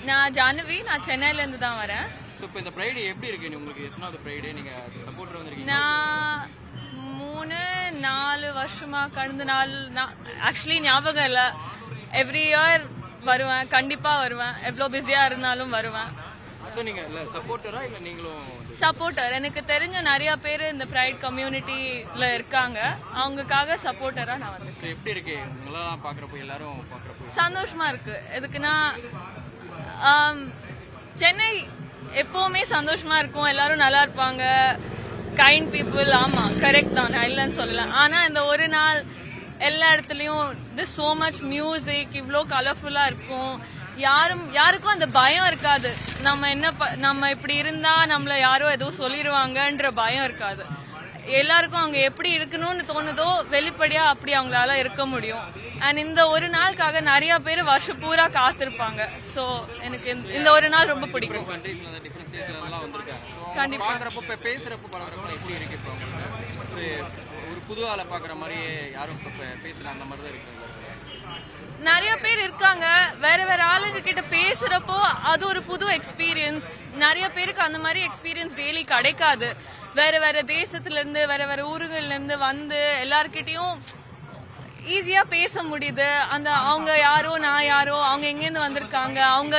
நான் ஜானவி, நான் சென்னையில இருந்து தான் வரேன். ஸோ இப்போ இந்த ப்ரைடு எப்படி இருக்கு? உங்களுக்கு எத்தனாவது ப்ரைடு? நீங்க சப்போர்ட்டர் வந்திருக்கீங்க? நான் 3-4 வருஷமா கடந்த நாள் ஆக்சுவலி ஞாபகம் இல்லை. எவ்ரி இயர் வருவேன், கண்டிப்பா வருவேன். எவ்வளோ பிஸியா இருந்தாலும் வருவேன். ஸோ நீங்க சப்போர்ட்டரா இல்லை நீங்களும்? சப்போர்ட்டர். எனக்கு தெரிஞ்ச நிறைய பேர் இந்த ப்ரைட் கம்யூனிட்டியில இருக்காங்க. அவங்களுக்காக சப்போர்ட்டரா நான் வந்து. எப்படி இருக்கு உங்களெல்லாம் பாக்குறப்போ, எல்லாரும் பாக்குறப்போ? சந்தோஷமா இருக்கு. எதுக்குன்னா சென்னை எப்பவுமே சந்தோஷமா இருக்கும், எல்லாரும் நல்லா இருப்பாங்க, கைண்ட் பீப்புள். ஆமா, கரெக்ட் தான், நான் இல்லைன்னு சொல்லல. ஆனா இந்த ஒரு நாள் எல்லா இடத்துலயும் சோ மச் மியூசிக், இவ்வளோ கலர்ஃபுல்லா இருக்கும். யாருக்கும் அந்த பயம் இருக்காது. நம்ம இப்படி இருந்தா நம்மள யாரோ ஏதோ சொல்லிடுவாங்கன்ற பயம் இருக்காது. எல்லாருக்கும் அவங்க எப்படி இருக்கணும்னு தோணுதோ வெளிப்படையா அப்படி அவங்களால இருக்க முடியும். அண்ட் இந்த ஒரு நாளுக்காக நிறைய பேர் வருஷம் பூரா காத்திருப்பாங்க. சோ எனக்கு இந்த ஒரு நாள் ரொம்ப பிடிக்கும். கண்டிப்பா ஒரு புது ஆளை பாக்குற மாதிரி யாரும் பேசல, அந்த மாதிரி தான் இருக்கு. நிறைய பேர் இருக்காங்க. வேற வேற ஆளுங்க கிட்ட பேசுறப்போ அது ஒரு புது எக்ஸ்பீரியன்ஸ். நிறைய பேருக்கு அந்த மாதிரி எக்ஸ்பீரியன்ஸ் டெய்லி கிடைக்காது. வேற வேற தேசத்துல இருந்து, வேற வேற ஊர்கள்ல இருந்து வந்து எல்லார்கிட்டயும் ஈஸியா பேச முடியுது. அந்த அவங்க யாரோ நான் யாரோ, அவங்க எங்கேருந்து வந்திருக்காங்க, அவங்க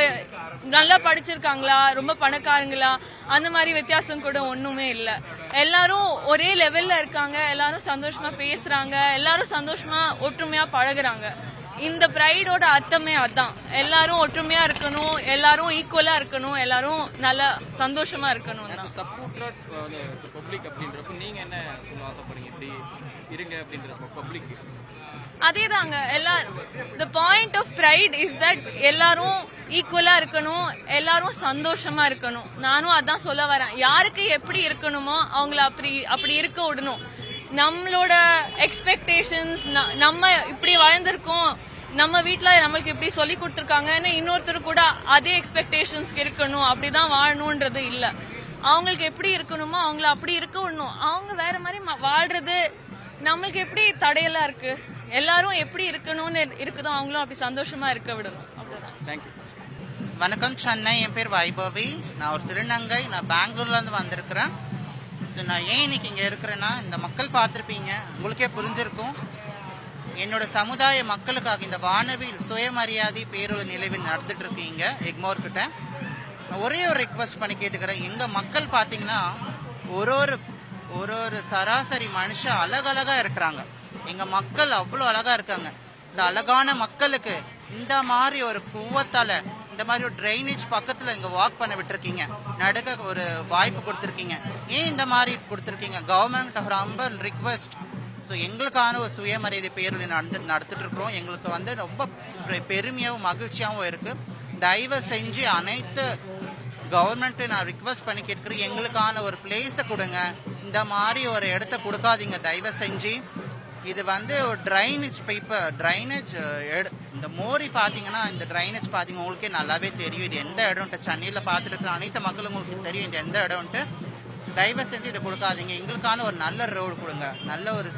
நல்லா படிச்சிருக்காங்களா, ரொம்ப பணக்காரங்களா, அந்த மாதிரி வித்தியாசம் கூட ஒண்ணுமே இல்லை. எல்லாரும் ஒரே லெவல்ல இருக்காங்க, எல்லாரும் சந்தோஷமா பேசுறாங்க, எல்லாரும் சந்தோஷமா ஒற்றுமையா பழகுறாங்க. இந்த ப்ரைடோட அர்த்தமே அதான். எல்லாரும் ஒற்றுமையா இருக்கணும், எல்லாரும் ஈக்குவலா இருக்கணும், எல்லாரும் நல்லா சந்தோஷமா இருக்கணும். நீங்க என்ன சொல்ல ஆசைப்படுறீங்க? இப்படி இருங்க அப்படின்றப்ப பப்ளிக் அதேதாங்க. the point of pride is that எல்லாரும் ஈக்குவலா இருக்கணும், எல்லாரும் சந்தோஷமா இருக்கணும். நானும் அதான் சொல்ல வரேன். யாருக்கு எப்படி இருக்கணுமோ அவங்கள அப்படி இருக்க விடணும். நம்மளோட எக்ஸ்பெக்டேஷன்ஸ், நம்ம இப்படி வாழ்ந்திருக்கோம், நம்ம வீட்டுல நம்மளுக்கு இப்படி சொல்லி கொடுத்துருக்காங்கன்னு இன்னொருத்தர் கூட அதே எக்ஸ்பெக்டேஷன்ஸ்க்கு இருக்கணும், அப்படிதான் வாழணும்ன்றது இல்ல. அவங்களுக்கு எப்படி இருக்கணுமோ அவங்கள அப்படி இருக்க விடணும். அவங்க வேற மாதிரி வாழ்றது நம்மளுக்கு எப்படி தடையெல்லாம் இருக்கு? எல்லாரும் எப்படி இருக்கணும்னு இருக்குதோ அவங்களும் அப்படி சந்தோஷமா இருக்க விடணும். அப்படிதான். வணக்கம் சென்னை, என் பேர் வைபவி. நான் ஒரு திருநங்கை. நான் பெங்களூர்ல இருந்து வந்திருக்கிறேன். ஸோ நான் ஏன் இன்னைக்கு இங்கே இருக்கிறேன்னா, இந்த மக்கள் பார்த்துருப்பீங்க, உங்களுக்கே புரிஞ்சிருக்கும். என்னோட சமுதாய மக்களுக்காக இந்த வானவில் சுயமரியாதை பேருள்ள நிலைவில் நடந்துட்டு இருக்கீங்க எக்மோர் கிட்ட. நான் ஒரே ஒரு ரிக்வஸ்ட் பண்ணி கேட்டுக்கிறேன். எங்கள் மக்கள் பார்த்தீங்கன்னா ஒரு சராசரி மனுஷன் அழகழகா இருக்கிறாங்க. எங்கள் மக்கள் அவ்வளோ அழகா இருக்காங்க. இந்த அழகான மக்களுக்கு இந்த மாதிரி ஒரு குவத்தால, இந்த மாதிரி ஒரு ட்ரைனேஜ் பக்கத்தில் இங்கே வாக் பண்ண விட்டுருக்கீங்க, நடக்க ஒரு வாய்ப்பு கொடுத்துருக்கீங்க. ஏன் இந்த மாதிரி கொடுத்துருக்கீங்க? கவர்மெண்ட் ரொம்ப ரிக்வெஸ்ட். ஸோ எங்களுக்கான ஒரு சுயமரியாதை பேரில் நடத்திட்டு இருக்கிறோம். எங்களுக்கு ரொம்ப பெருமையாகவும் மகிழ்ச்சியாகவும் இருக்குது. தயவு செஞ்சு அனைத்து கவர்மெண்ட்டை நான் ரிக்வெஸ்ட் பண்ணி கேட்குறேன், எங்களுக்கான ஒரு பிளேஸை கொடுங்க. இந்த மாதிரி ஒரு இடத்த கொடுக்காதீங்க தயவு செஞ்சு. இது ஒரு ட்ரைனேஜ் இந்த மோரி பார்த்தீங்கன்னா, இந்த ட்ரைனேஜ் பார்த்தீங்க உங்களுக்கே நல்லாவே தெரியும் இது எந்த இடம்ட்டு. சென்னையில் பார்த்துட்டு இருக்கிற அனைத்து மக்களும் உங்களுக்கு தெரியும் இது எந்த இடம்ட்டு. தயவு செஞ்சு இதை கொடுக்காதீங்க. எங்களுக்கான ஒரு நல்ல ரோடு கொடுங்க, நல்ல ஒரு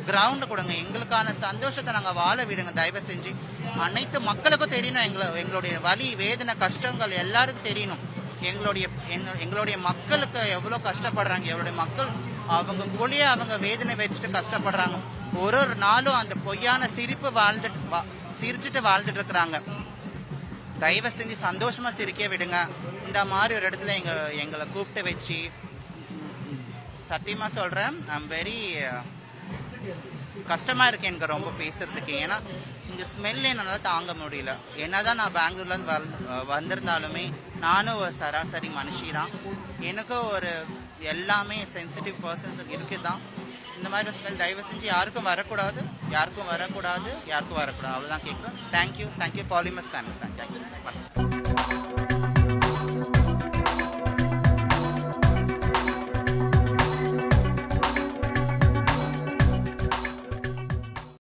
கிரவுண்டு கொடுங்க, எங்களுக்கான சந்தோஷத்தை நாங்கள் வாழ விடுங்க தயவு செஞ்சு. அனைத்து மக்களுக்கும் தெரியணும் எங்களுடைய வலி, வேதனை, கஷ்டங்கள் எல்லாருக்கும் தெரியணும். எங்களுடைய மக்களுக்கு எவ்வளோ கஷ்டப்படுறாங்க. எங்களுடைய மக்கள் அவங்க கொலையை அவங்க வேதனை வச்சுட்டு கஷ்டப்படுறாங்க. ஒரு நாளும் அந்த பொய்யான சிரிச்சுட்டு வாழ்ந்துட்டு இருக்கிறாங்க. தயவு செஞ்சு சந்தோஷமா சிரிக்க விடுங்க. இந்த மாதிரி ஒரு இடத்துல எங்களை கூப்பிட்டு வச்சு, சத்தியமா சொல்றேன், ஐம் வெரி கஷ்டமா இருக்கு எனக்கு ரொம்ப பேசுறதுக்கு. ஏன்னா இங்க ஸ்மெல் என்னால தாங்க முடியல. என்னதான் நான் பெங்களூர்ல இருந்து வந்திருந்தாலுமே நானும் ஒரு சராசரி மனுஷி தான். எனக்கும் எல்லாமே சென்சிட்டிவ் பர்சன்ஸ் இருக்குதான். இந்த மாதிரி ஸ்மெல் தயவு செஞ்சு யாருக்கும் வரக்கூடாது. அவ்வளோதான் கேட்குறோம். Thank you polymers channel. தேங்க்யூ.